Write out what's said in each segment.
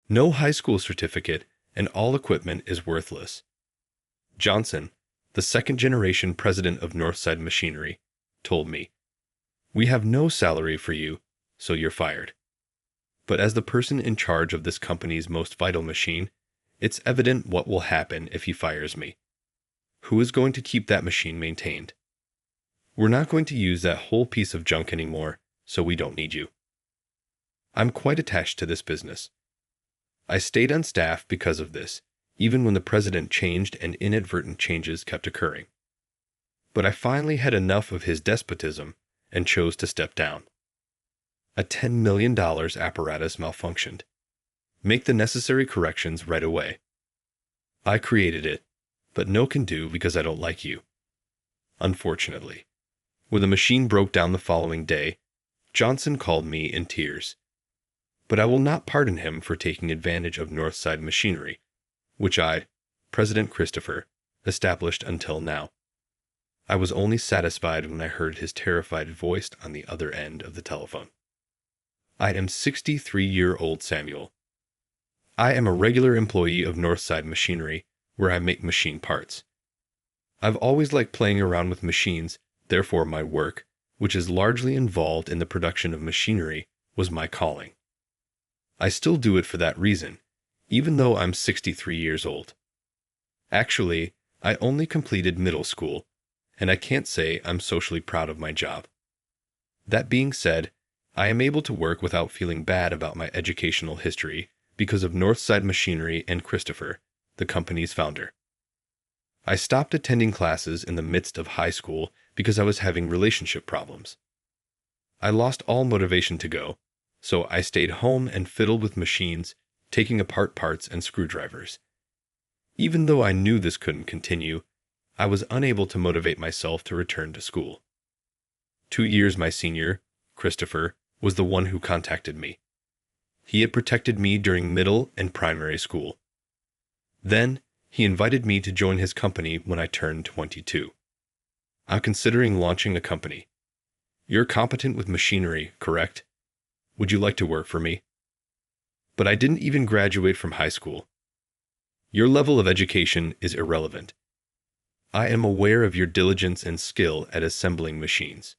No high school certificate, and all equipment is worthless. Johnson, the second-generation president of Northside Machinery, told me, "We have no salary for you, so you're fired." But as the person in charge of this company's most vital machine, it's evident what will happen if he fires me. Who is going to keep that machine maintained? We're not going to use that whole piece of junk anymore, so we don't need you. I'm quite attached to this business. I stayed on staff because of this, even when the president changed and inadvertent changes kept occurring. But I finally had enough of his despotism and chose to step down. A $10 million apparatus malfunctioned. Make the necessary corrections right away. I created it, but no can do because I don't like you. Unfortunately, when the machine broke down the following day, Johnson called me in tears. But I will not pardon him for taking advantage of Northside Machinery, which I, President Christopher, established until now. I was only satisfied when I heard his terrified voice on the other end of the telephone. I am 63-year-old Samuel. I am a regular employee of Northside Machinery, where I make machine parts. I've always liked playing around with machines, therefore my work, which is largely involved in the production of machinery, was my calling. I still do it for that reason, even though I'm 63 years old. Actually, I only completed middle school, and I can't say I'm socially proud of my job. That being said, I am able to work without feeling bad about my educational history because of Northside Machinery and Christopher, the company's founder. I stopped attending classes in the midst of high school because I was having relationship problems. I lost all motivation to go, so I stayed home and fiddled with machines, taking apart parts and screwdrivers. Even though I knew this couldn't continue, I was unable to motivate myself to return to school. 2 years my senior, Christopher, was the one who contacted me. He had protected me during middle and primary school. Then, he invited me to join his company when I turned 22. I'm considering launching a company. You're competent with machinery, correct? Would you like to work for me? But I didn't even graduate from high school. Your level of education is irrelevant. I am aware of your diligence and skill at assembling machines.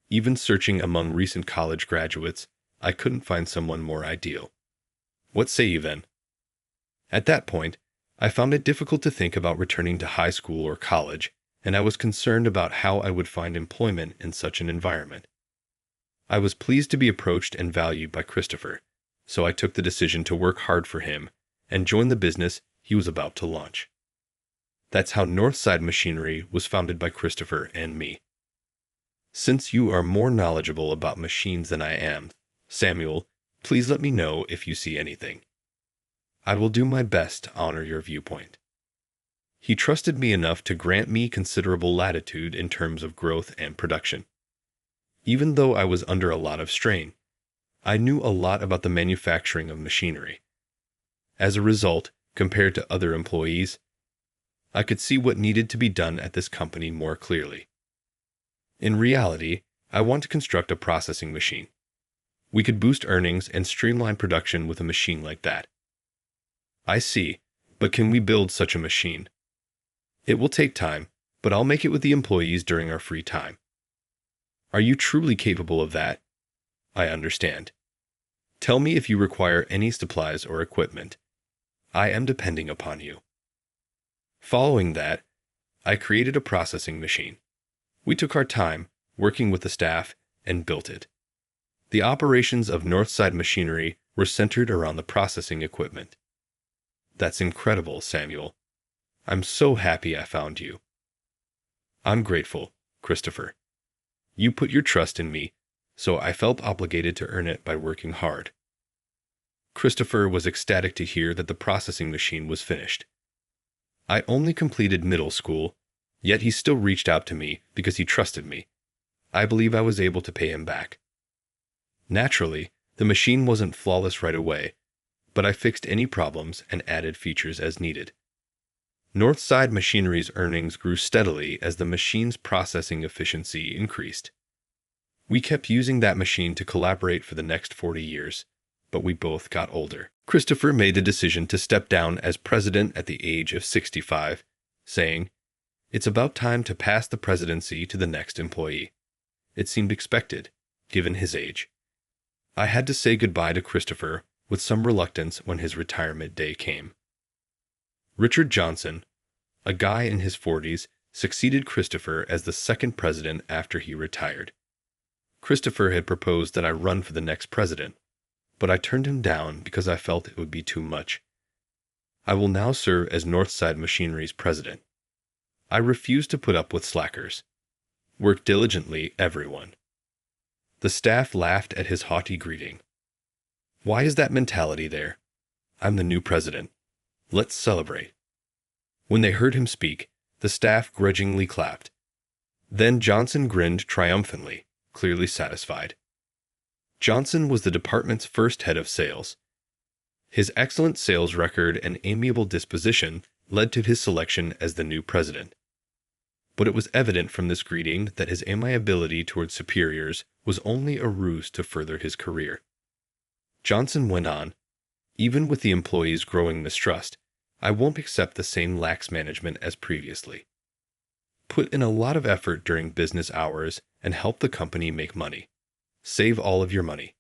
Even searching among recent college graduates, I couldn't find someone more ideal. What say you then? At that point, I found it difficult to think about returning to high school or college, and I was concerned about how I would find employment in such an environment. I was pleased to be approached and valued by Christopher, so I took the decision to work hard for him and join the business he was about to launch. That's how Northside Machinery was founded by Christopher and me. Since you are more knowledgeable about machines than I am, Samuel, please let me know if you see anything. I will do my best to honor your viewpoint. He trusted me enough to grant me considerable latitude in terms of growth and production. Even though I was under a lot of strain, I knew a lot about the manufacturing of machinery. As a result, compared to other employees, I could see what needed to be done at this company more clearly. In reality, I want to construct a processing machine. We could boost earnings and streamline production with a machine like that. I see, but can we build such a machine? It will take time, but I'll make it with the employees during our free time. Are you truly capable of that? I understand. Tell me if you require any supplies or equipment. I am depending upon you. Following that, I created a processing machine. We took our time, working with the staff, and built it. The operations of Northside Machinery were centered around the processing equipment. That's incredible, Samuel. I'm so happy I found you. I'm grateful, Christopher. You put your trust in me, so I felt obligated to earn it by working hard. Christopher was ecstatic to hear that the processing machine was finished. I only completed middle school, yet he still reached out to me because he trusted me. I believe I was able to pay him back. Naturally, the machine wasn't flawless right away, but I fixed any problems and added features as needed. Northside Machinery's earnings grew steadily as the machine's processing efficiency increased. We kept using that machine to collaborate for the next 40 years, but we both got older. Christopher made the decision to step down as president at the age of 65, saying, "It's about time to pass the presidency to the next employee." It seemed expected, given his age. I had to say goodbye to Christopher with some reluctance when his retirement day came. Richard Johnson, a guy in his 40s, succeeded Christopher as the second president after he retired. Christopher had proposed that I run for the next president, but I turned him down because I felt it would be too much. I will now serve as Northside Machinery's president. I refuse to put up with slackers. Work diligently, everyone. The staff laughed at his haughty greeting. Why is that mentality there? I'm the new president. Let's celebrate. When they heard him speak, the staff grudgingly clapped. Then Johnson grinned triumphantly, clearly satisfied. Johnson was the department's first head of sales. His excellent sales record and amiable disposition led to his selection as the new president. But it was evident from this greeting that his amiability toward superiors was only a ruse to further his career. Johnson went on, "Even with the employees' growing mistrust, I won't accept the same lax management as previously. Put in a lot of effort during business hours and help the company make money. Save all of your money.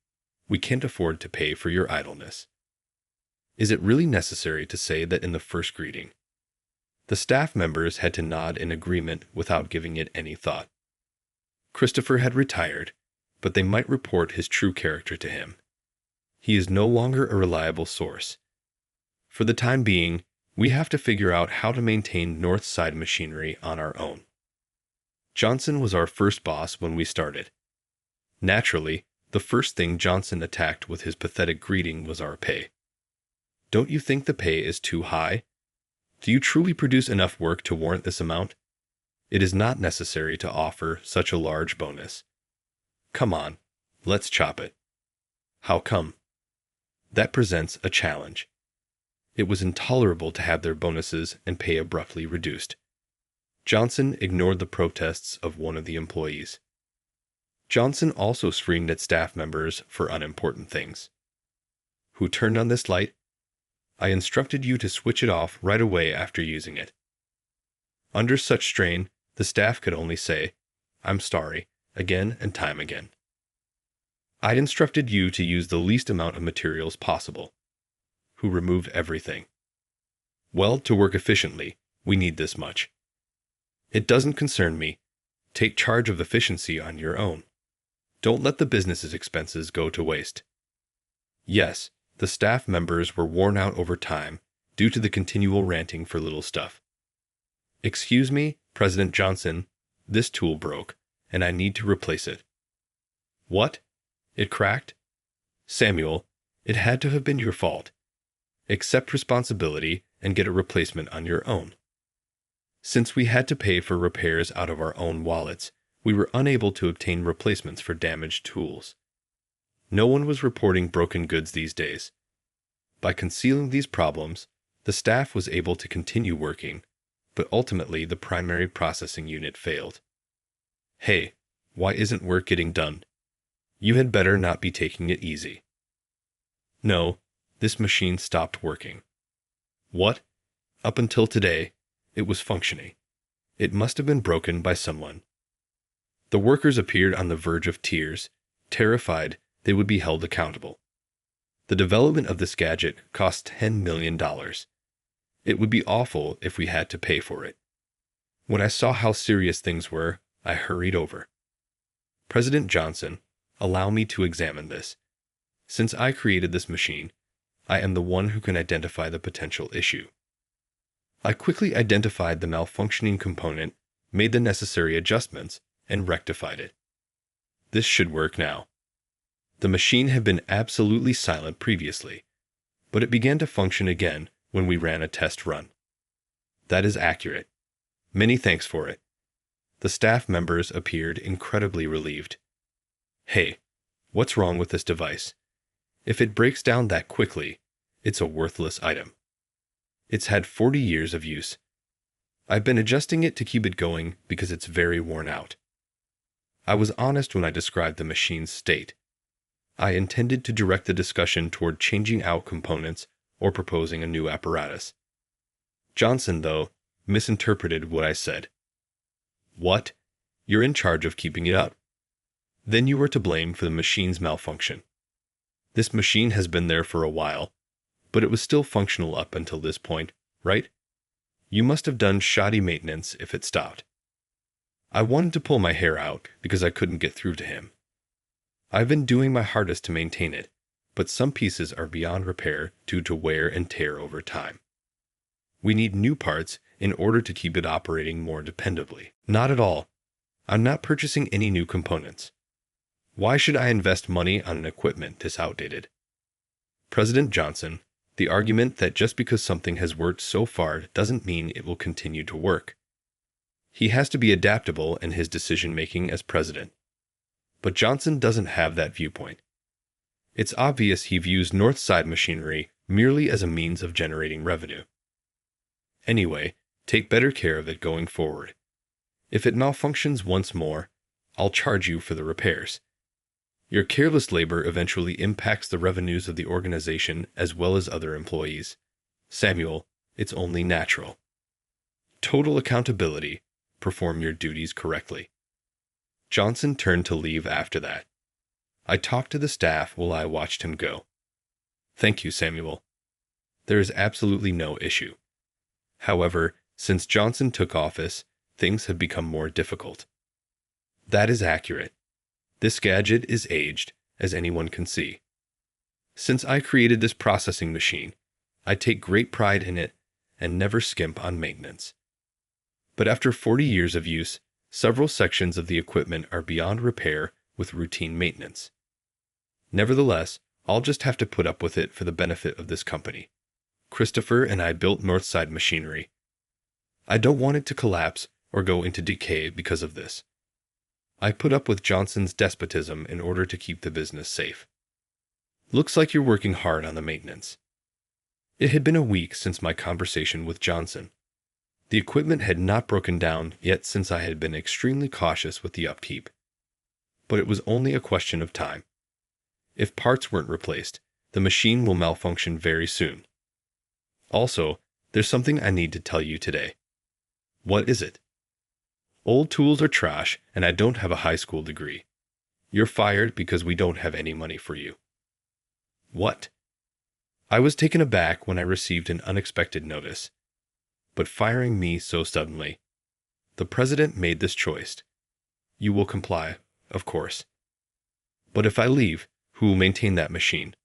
We can't afford to pay for your idleness." Is it really necessary to say that in the first greeting? The staff members had to nod in agreement without giving it any thought. Christopher had retired, but they might report his true character to him. He is no longer a reliable source. For the time being, we have to figure out how to maintain Northside Machinery on our own. Johnson was our first boss when we started. Naturally, the first thing Johnson attacked with his pathetic greeting was our pay. Don't you think the pay is too high? Do you truly produce enough work to warrant this amount? It is not necessary to offer such a large bonus. Come on, let's chop it. How come? That presents a challenge. It was intolerable to have their bonuses and pay abruptly reduced. Johnson ignored the protests of one of the employees. Johnson also screamed at staff members for unimportant things. Who turned on this light? I instructed you to switch it off right away after using it. Under such strain, the staff could only say, "I'm sorry," again and time again. I'd instructed you to use the least amount of materials possible. Who removed everything? Well, to work efficiently, we need this much. It doesn't concern me. Take charge of efficiency on your own. Don't let the business's expenses go to waste. Yes, the staff members were worn out over time due to the continual ranting for little stuff. "Excuse me, President Johnson, this tool broke, and I need to replace it." "What? It cracked?" "Samuel, it had to have been your fault. Accept responsibility and get a replacement on your own." Since we had to pay for repairs out of our own wallets, we were unable to obtain replacements for damaged tools. No one was reporting broken goods these days. By concealing these problems, the staff was able to continue working, but ultimately the primary processing unit failed. "Hey, why isn't work getting done? You had better not be taking it easy." "No, this machine stopped working." "What? Up until today, it was functioning. It must have been broken by someone." The workers appeared on the verge of tears, terrified they would be held accountable. The development of this gadget cost $10 million. It would be awful if we had to pay for it. When I saw how serious things were, I hurried over. "President Johnson, allow me to examine this. Since I created this machine, I am the one who can identify the potential issue." I quickly identified the malfunctioning component, made the necessary adjustments, and rectified it. This should work now. The machine had been absolutely silent previously, but it began to function again when we ran a test run. That is accurate. Many thanks for it. The staff members appeared incredibly relieved. "Hey, what's wrong with this device? If it breaks down that quickly, it's a worthless item. It's had 40 years of use. I've been adjusting it to keep it going because it's very worn out." I was honest when I described the machine's state. I intended to direct the discussion toward changing out components or proposing a new apparatus. Johnson, though, misinterpreted what I said. What? You're in charge of keeping it up. Then you were to blame for the machine's malfunction. This machine has been there for a while, but it was still functional up until this point, right? You must have done shoddy maintenance if it stopped. I wanted to pull my hair out because I couldn't get through to him. I've been doing my hardest to maintain it, but some pieces are beyond repair due to wear and tear over time. We need new parts in order to keep it operating more dependably. Not at all. I'm not purchasing any new components. Why should I invest money on an equipment this outdated? President Johnson, the argument that just because something has worked so far doesn't mean it will continue to work. He has to be adaptable in his decision-making as president. But Johnson doesn't have that viewpoint. It's obvious he views Northside machinery merely as a means of generating revenue. Anyway, take better care of it going forward. If it malfunctions once more, I'll charge you for the repairs. Your careless labor eventually impacts the revenues of the organization as well as other employees. Samuel, it's only natural. Total accountability. Perform your duties correctly. Johnson turned to leave after that. I talked to the staff while I watched him go. Thank you, Samuel. There is absolutely no issue. However, since Johnson took office, things have become more difficult. That is accurate. This gadget is aged, as anyone can see. Since I created this processing machine, I take great pride in it and never skimp on maintenance. But after 40 years of use, several sections of the equipment are beyond repair with routine maintenance. Nevertheless, I'll just have to put up with it for the benefit of this company. Christopher and I built Northside machinery. I don't want it to collapse or go into decay because of this. I put up with Johnson's despotism in order to keep the business safe. Looks like you're working hard on the maintenance. It had been a week since my conversation with Johnson. The equipment had not broken down yet since I had been extremely cautious with the upkeep. But it was only a question of time. If parts weren't replaced, the machine will malfunction very soon. Also, there's something I need to tell you today. What is it? Old tools are trash, and I don't have a high school degree. You're fired because we don't have any money for you. What? I was taken aback when I received an unexpected notice. But firing me so suddenly. The president made this choice. You will comply, of course. But if I leave, who will maintain that machine?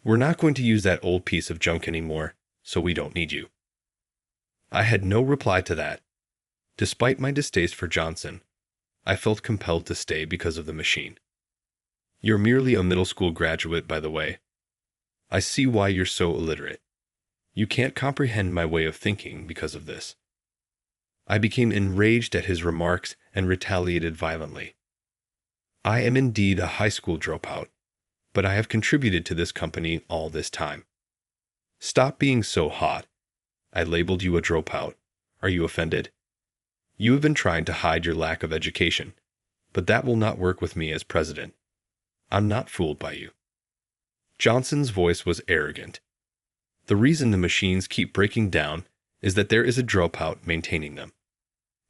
We're not going to use that old piece of junk anymore, so we don't need you. I had no reply to that. Despite my distaste for Johnson, I felt compelled to stay because of the machine. You're merely a middle school graduate, by the way. I see why you're so illiterate. You can't comprehend my way of thinking because of this. I became enraged at his remarks and retaliated violently. I am indeed a high school dropout, but I have contributed to this company all this time. Stop being so hot. I labeled you a dropout. Are you offended? You have been trying to hide your lack of education, but that will not work with me as president. I'm not fooled by you. Johnson's voice was arrogant. The reason the machines keep breaking down is that there is a dropout maintaining them.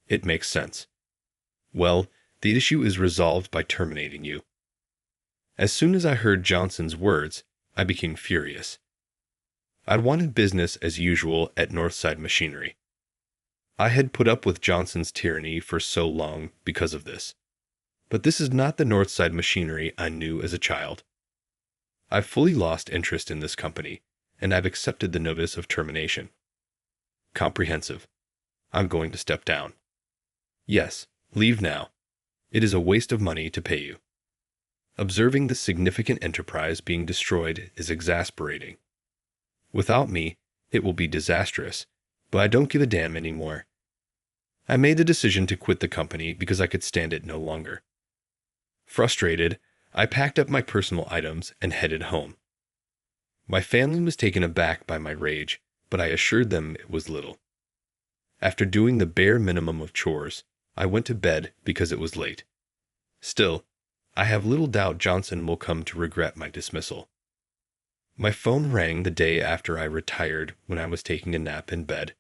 It makes sense. Well, the issue is resolved by terminating you. As soon as I heard Johnson's words, I became furious. I wanted business as usual at Northside Machinery. I had put up with Johnson's tyranny for so long because of this. But this is not the Northside Machinery I knew as a child. I've fully lost interest in this company, and I've accepted the notice of termination. Comprehensive. I'm going to step down. Yes, leave now. It is a waste of money to pay you. Observing this significant enterprise being destroyed is exasperating. Without me, it will be disastrous, but I don't give a damn anymore. I made the decision to quit the company because I could stand it no longer. Frustrated, I packed up my personal items and headed home. My family was taken aback by my rage, but I assured them it was little. After doing the bare minimum of chores, I went to bed because it was late. Still, I have little doubt Johnson will come to regret my dismissal. My phone rang the day after I retired when I was taking a nap in bed.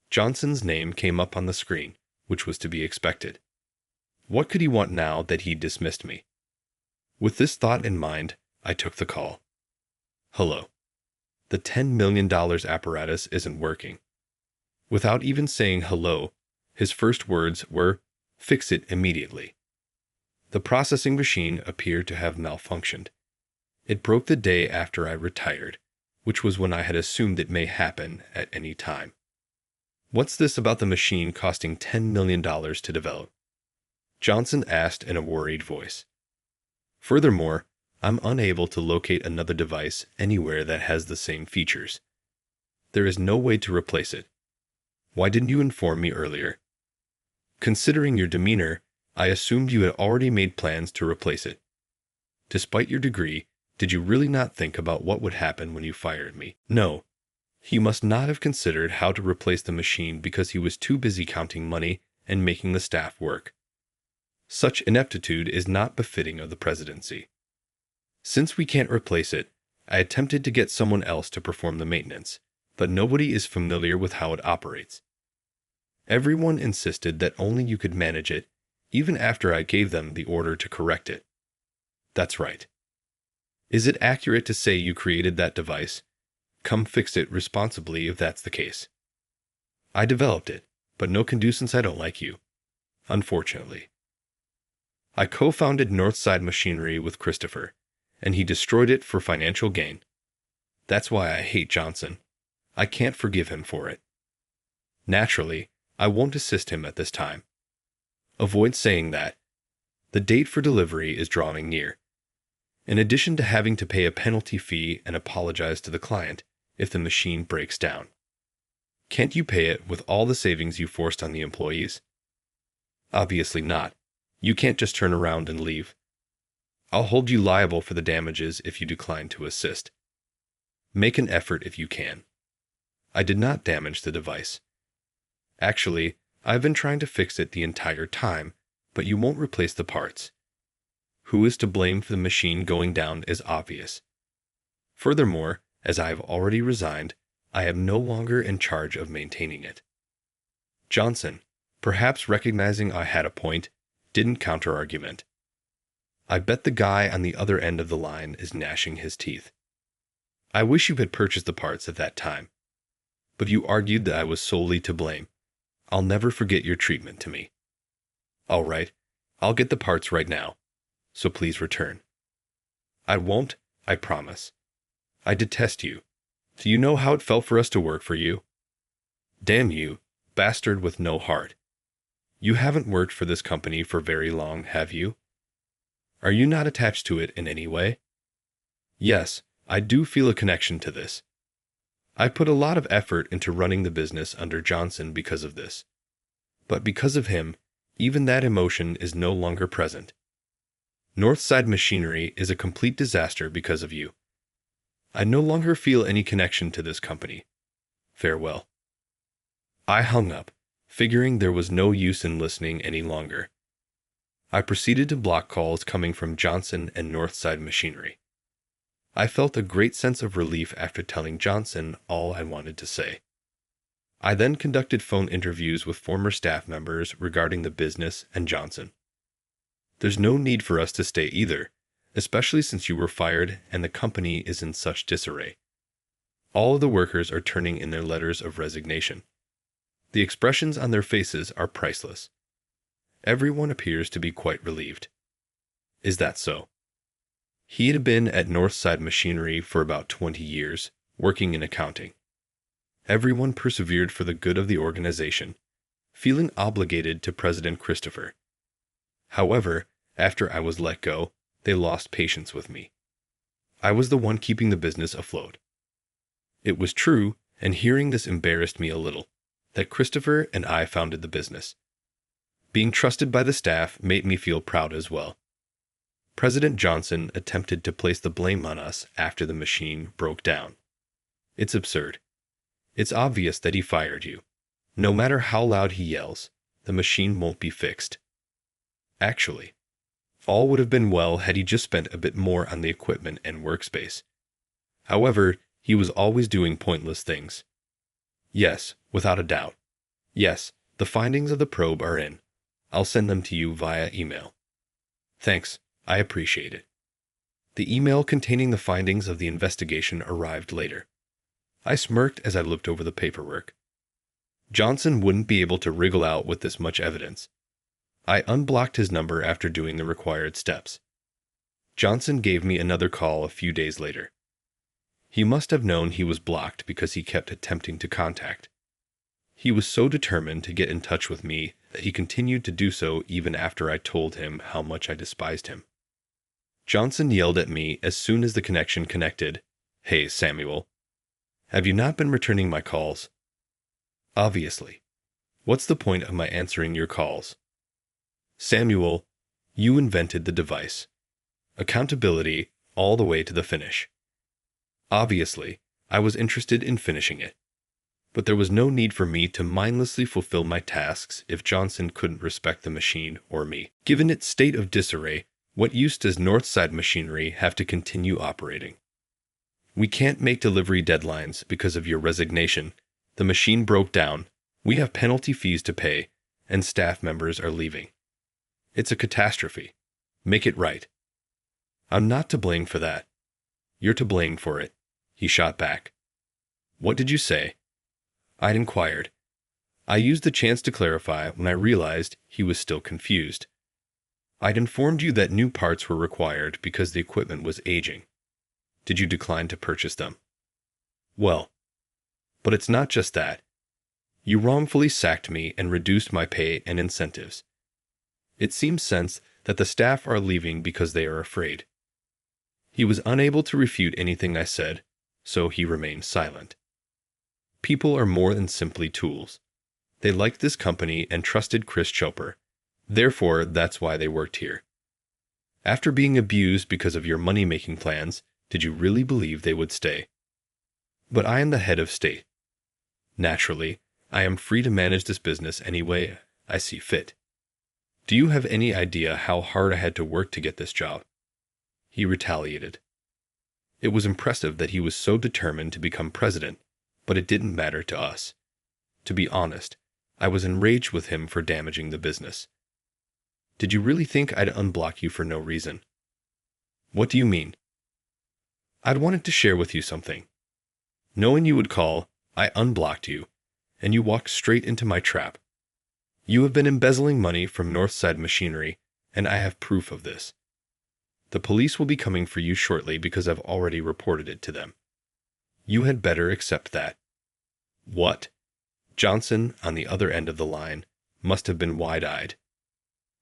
Johnson's name came up on the screen, which was to be expected. What could he want now that he'd dismissed me? With this thought in mind, I took the call. Hello. The $10 million apparatus isn't working. Without even saying hello, his first words were, "Fix it immediately." The processing machine appeared to have malfunctioned. It broke the day after I retired, which was when I had assumed it may happen at any time. What's this about the machine costing $10 million to develop? Johnson asked in a worried voice. Furthermore, I'm unable to locate another device anywhere that has the same features. There is no way to replace it. Why didn't you inform me earlier? Considering your demeanor, I assumed you had already made plans to replace it. Despite your degree, did you really not think about what would happen when you fired me? No. He must not have considered how to replace the machine because he was too busy counting money and making the staff work. Such ineptitude is not befitting of the presidency. Since we can't replace it, I attempted to get someone else to perform the maintenance, but nobody is familiar with how it operates. Everyone insisted that only you could manage it, even after I gave them the order to correct it. That's right. Is it accurate to say you created that device? Come fix it responsibly if that's the case. I developed it, but no can do since I don't like you. Unfortunately. I co-founded Northside Machinery with Christopher, and he destroyed it for financial gain. That's why I hate Johnson. I can't forgive him for it. Naturally, I won't assist him at this time. Avoid saying that. The date for delivery is drawing near. In addition to having to pay a penalty fee and apologize to the client if the machine breaks down. Can't you pay it with all the savings you forced on the employees? Obviously not. You can't just turn around and leave. I'll hold you liable for the damages if you decline to assist. Make an effort if you can. I did not damage the device. Actually, I've been trying to fix it the entire time, but you won't replace the parts. Who is to blame for the machine going down is obvious. Furthermore, as I have already resigned, I am no longer in charge of maintaining it. Johnson, perhaps recognizing I had a point, didn't counter-argument. I bet the guy on the other end of the line is gnashing his teeth. I wish you had purchased the parts at that time. But you argued that I was solely to blame. I'll never forget your treatment to me. All right, I'll get the parts right now, so please return. I won't, I promise. I detest you. Do you know how it felt for us to work for you? Damn you, bastard with no heart. You haven't worked for this company for very long, have you? Are you not attached to it in any way? Yes, I do feel a connection to this. I put a lot of effort into running the business under Johnson because of this. But because of him, even that emotion is no longer present. Northside Machinery is a complete disaster because of you. I no longer feel any connection to this company. Farewell. I hung up, figuring there was no use in listening any longer. I proceeded to block calls coming from Johnson and Northside Machinery. I felt a great sense of relief after telling Johnson all I wanted to say. I then conducted phone interviews with former staff members regarding the business and Johnson. There's no need for us to stay either, especially since you were fired and the company is in such disarray. All of the workers are turning in their letters of resignation. The expressions on their faces are priceless. Everyone appears to be quite relieved. Is that so? He had been at Northside Machinery for about 20 years, working in accounting. Everyone persevered for the good of the organization, feeling obligated to President Christopher. However, after I was let go, they lost patience with me. I was the one keeping the business afloat. It was true, and hearing this embarrassed me a little, that Christopher and I founded the business. Being trusted by the staff made me feel proud as well. President Johnson attempted to place the blame on us after the machine broke down. It's absurd. It's obvious that he fired you. No matter how loud he yells, the machine won't be fixed. Actually, All would have been well had he just spent a bit more on the equipment and workspace. However, he was always doing pointless things. Yes, without a doubt. Yes, the findings of the probe are in. I'll send them to you via email. Thanks, I appreciate it. The email containing the findings of the investigation arrived later. I smirked as I looked over the paperwork. Johnson wouldn't be able to wriggle out with this much evidence. I unblocked his number after doing the required steps. Johnson gave me another call a few days later. He must have known he was blocked because he kept attempting to contact. He was so determined to get in touch with me that he continued to do so even after I told him how much I despised him. Johnson yelled at me as soon as the connection connected, "Hey, Samuel. Have you not been returning my calls?" "Obviously. What's the point of my answering your calls?" "Samuel, you invented the device. Accountability all the way to the finish." Obviously, I was interested in finishing it. But there was no need for me to mindlessly fulfill my tasks if Johnson couldn't respect the machine or me. Given its state of disarray, what use does Northside Machinery have to continue operating? We can't make delivery deadlines because of your resignation. The machine broke down. We have penalty fees to pay, and staff members are leaving. It's a catastrophe. Make it right. I'm not to blame for that. You're to blame for it, he shot back. What did you say? I'd inquired. I used the chance to clarify when I realized he was still confused. I'd informed you that new parts were required because the equipment was aging. Did you decline to purchase them? Well, but it's not just that. You wrongfully sacked me and reduced my pay and incentives. It seems sense that the staff are leaving because they are afraid. He was unable to refute anything I said, so he remained silent. People are more than simply tools. They liked this company and trusted Chris Chopper. Therefore, that's why they worked here. After being abused because of your money-making plans, did you really believe they would stay? But I am the head of state. Naturally, I am free to manage this business any way I see fit. Do you have any idea how hard I had to work to get this job? He retaliated. It was impressive that he was so determined to become president, but it didn't matter to us. To be honest, I was enraged with him for damaging the business. Did you really think I'd unblock you for no reason? What do you mean? I'd wanted to share with you something. Knowing you would call, I unblocked you, and you walked straight into my trap. You have been embezzling money from Northside Machinery, and I have proof of this. The police will be coming for you shortly because I've already reported it to them. You had better accept that. What? Johnson, on the other end of the line, must have been wide-eyed.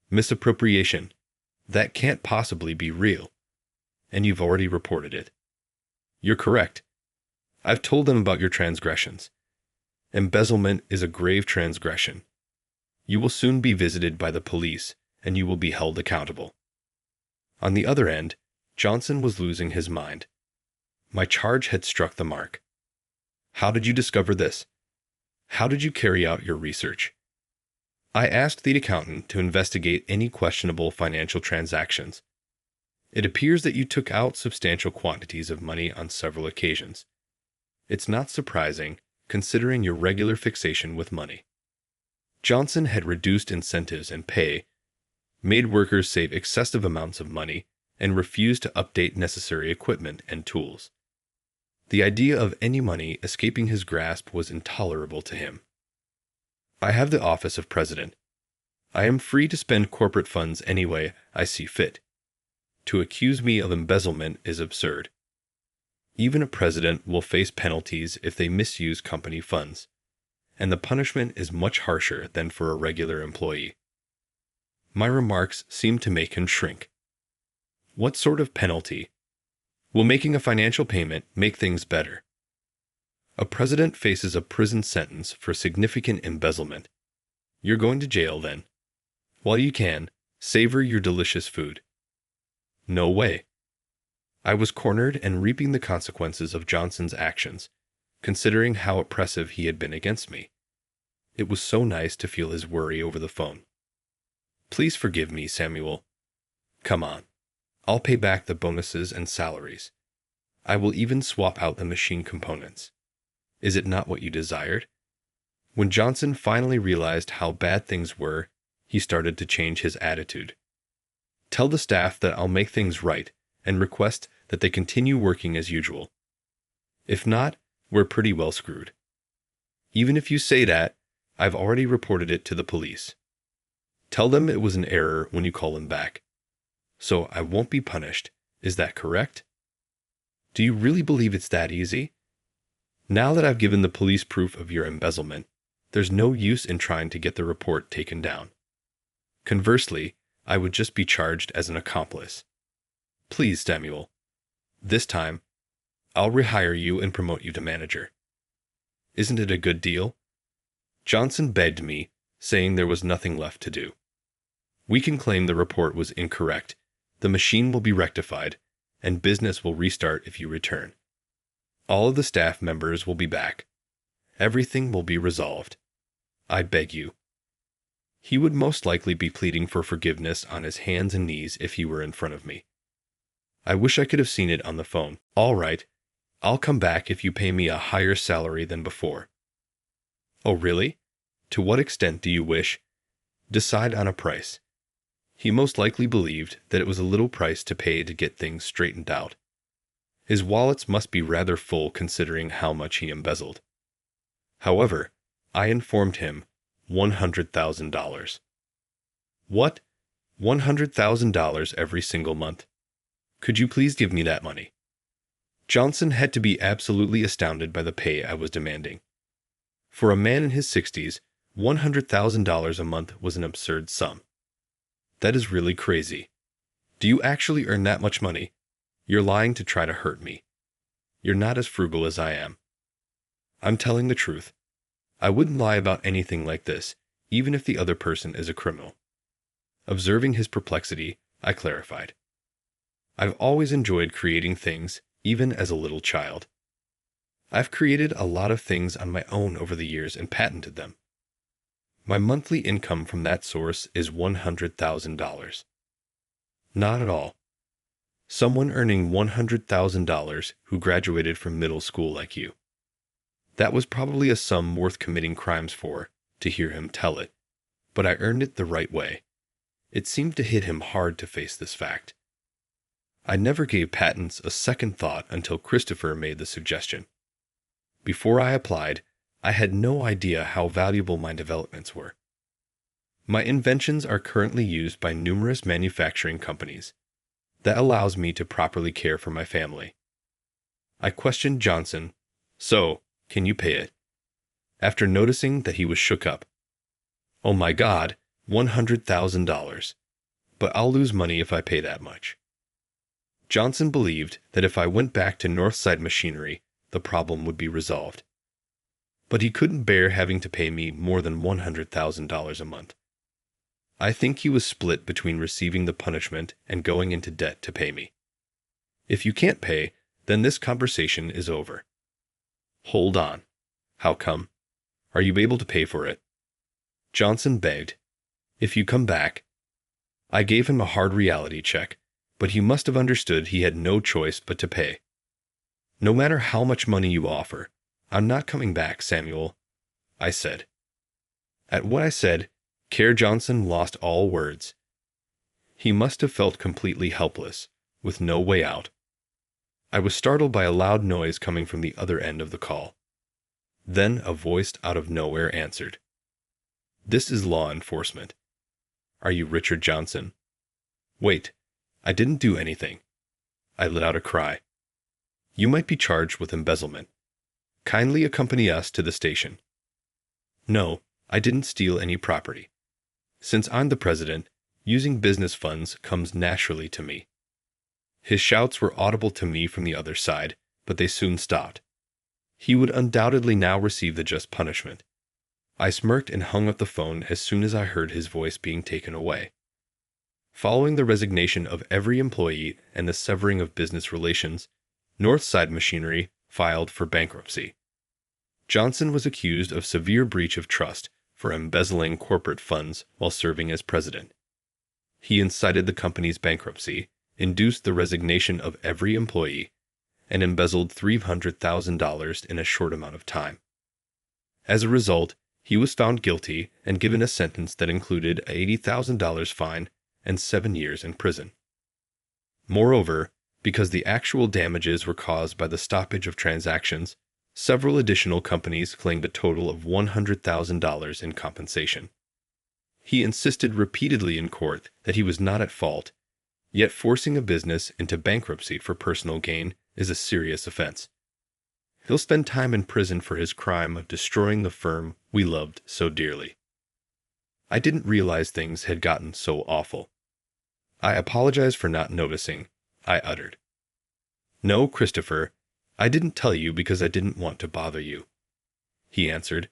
Misappropriation. That can't possibly be real. And you've already reported it. You're correct. I've told them about your transgressions. Embezzlement is a grave transgression. You will soon be visited by the police, and you will be held accountable. On the other end, Johnson was losing his mind. My charge had struck the mark. How did you discover this? How did you carry out your research? I asked the accountant to investigate any questionable financial transactions. It appears that you took out substantial quantities of money on several occasions. It's not surprising, considering your regular fixation with money. Johnson had reduced incentives and pay, made workers save excessive amounts of money, and refused to update necessary equipment and tools. The idea of any money escaping his grasp was intolerable to him. I have the office of president. I am free to spend corporate funds any way I see fit. To accuse me of embezzlement is absurd. Even a president will face penalties if they misuse company funds, and the punishment is much harsher than for a regular employee. My remarks seemed to make him shrink. What sort of penalty? Will making a financial payment make things better? A president faces a prison sentence for significant embezzlement. You're going to jail then. While you can, savor your delicious food. No way. I was cornered and reaping the consequences of Johnson's actions, considering how oppressive he had been against me. It was so nice to feel his worry over the phone. Please forgive me, Samuel. Come on. I'll pay back the bonuses and salaries. I will even swap out the machine components. Is it not what you desired? When Johnson finally realized how bad things were, he started to change his attitude. Tell the staff that I'll make things right and request that they continue working as usual. If not, we're pretty well screwed. Even if you say that, I've already reported it to the police. Tell them it was an error when you call them back. So I won't be punished. Is that correct? Do you really believe it's that easy? Now that I've given the police proof of your embezzlement, there's no use in trying to get the report taken down. Conversely, I would just be charged as an accomplice. Please, Samuel. This time, I'll rehire you and promote you to manager. Isn't it a good deal? Johnson begged me, saying there was nothing left to do. We can claim the report was incorrect, the machine will be rectified, and business will restart if you return. All of the staff members will be back. Everything will be resolved. I beg you. He would most likely be pleading for forgiveness on his hands and knees if he were in front of me. I wish I could have seen it on the phone. All right, I'll come back if you pay me a higher salary than before. Oh, really? To what extent do you wish? Decide on a price. He most likely believed that it was a little price to pay to get things straightened out. His wallets must be rather full considering how much he embezzled. However, I informed him $100,000. What? $100,000 every single month? Could you please give me that money? Johnson had to be absolutely astounded by the pay I was demanding. For a man in his 60s, $100,000 a month was an absurd sum. That is really crazy. Do you actually earn that much money? You're lying to try to hurt me. You're not as frugal as I am. I'm telling the truth. I wouldn't lie about anything like this, even if the other person is a criminal. Observing his perplexity, I clarified. I've always enjoyed creating things, even as a little child. I've created a lot of things on my own over the years and patented them. My monthly income from that source is $100,000. Not at all. Someone earning $100,000 who graduated from middle school like you. That was probably a sum worth committing crimes for, to hear him tell it, but I earned it the right way. It seemed to hit him hard to face this fact. I never gave patents a second thought until Christopher made the suggestion. Before I applied, I had no idea how valuable my developments were. My inventions are currently used by numerous manufacturing companies. That allows me to properly care for my family. I questioned Johnson, so, can you pay it? After noticing that he was shook up. Oh my God, $100,000. But I'll lose money if I pay that much. Johnson believed that if I went back to Northside Machinery, the problem would be resolved. But he couldn't bear having to pay me more than $100,000 a month. I think he was split between receiving the punishment and going into debt to pay me. If you can't pay, then this conversation is over. Hold on. How come? Are you able to pay for it? Johnson begged. If you come back. I gave him a hard reality check, but he must have understood he had no choice but to pay. No matter how much money you offer, I'm not coming back, Samuel, I said. At what I said, Care Johnson lost all words. He must have felt completely helpless, with no way out. I was startled by a loud noise coming from the other end of the call. Then a voice out of nowhere answered. This is law enforcement. Are you Richard Johnson? Wait, I didn't do anything. I let out a cry. You might be charged with embezzlement. Kindly accompany us to the station. No, I didn't steal any property. Since I'm the president, using business funds comes naturally to me. His shouts were audible to me from the other side, but they soon stopped. He would undoubtedly now receive the just punishment. I smirked and hung up the phone as soon as I heard his voice being taken away. Following the resignation of every employee and the severing of business relations, Northside Machinery filed for bankruptcy. Johnson was accused of severe breach of trust for embezzling corporate funds while serving as president. He incited the company's bankruptcy, induced the resignation of every employee, and embezzled $300,000 in a short amount of time. As a result, he was found guilty and given a sentence that included an $80,000 fine and 7 years in prison. Moreover, because the actual damages were caused by the stoppage of transactions, several additional companies claimed a total of $100,000 in compensation. He insisted repeatedly in court that he was not at fault, yet forcing a business into bankruptcy for personal gain is a serious offense. He'll spend time in prison for his crime of destroying the firm we loved so dearly. I didn't realize things had gotten so awful. I apologize for not noticing, I uttered. No, Christopher, I didn't tell you because I didn't want to bother you, he answered.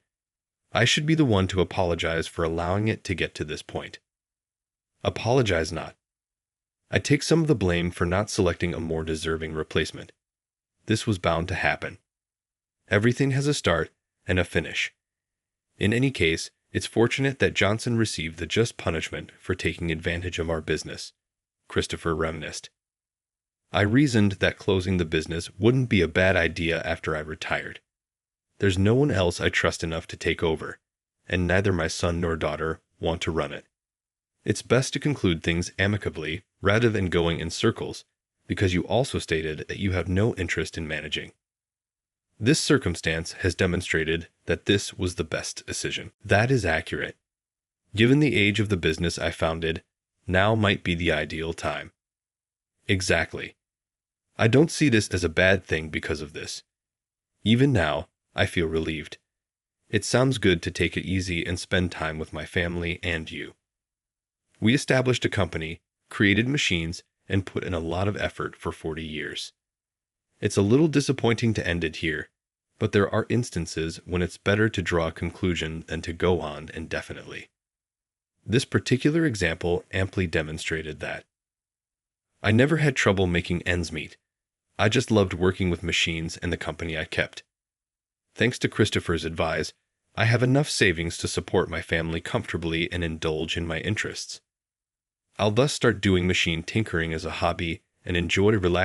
I should be the one to apologize for allowing it to get to this point. Apologize not. I take some of the blame for not selecting a more deserving replacement. This was bound to happen. Everything has a start and a finish. In any case, it's fortunate that Johnson received the just punishment for taking advantage of our business, Christopher reminisced. I reasoned that closing the business wouldn't be a bad idea after I retired. There's no one else I trust enough to take over, and neither my son nor daughter want to run it. It's best to conclude things amicably rather than going in circles, because you also stated that you have no interest in managing. This circumstance has demonstrated that this was the best decision. That is accurate. Given the age of the business I founded, now might be the ideal time. Exactly. I don't see this as a bad thing because of this. Even now, I feel relieved. It sounds good to take it easy and spend time with my family and you. We established a company, created machines, and put in a lot of effort for 40 years. It's a little disappointing to end it here, but there are instances when it's better to draw a conclusion than to go on indefinitely. This particular example amply demonstrated that. I never had trouble making ends meet. I just loved working with machines and the company I kept. Thanks to Christopher's advice, I have enough savings to support my family comfortably and indulge in my interests. I'll thus start doing machine tinkering as a hobby and enjoy relaxing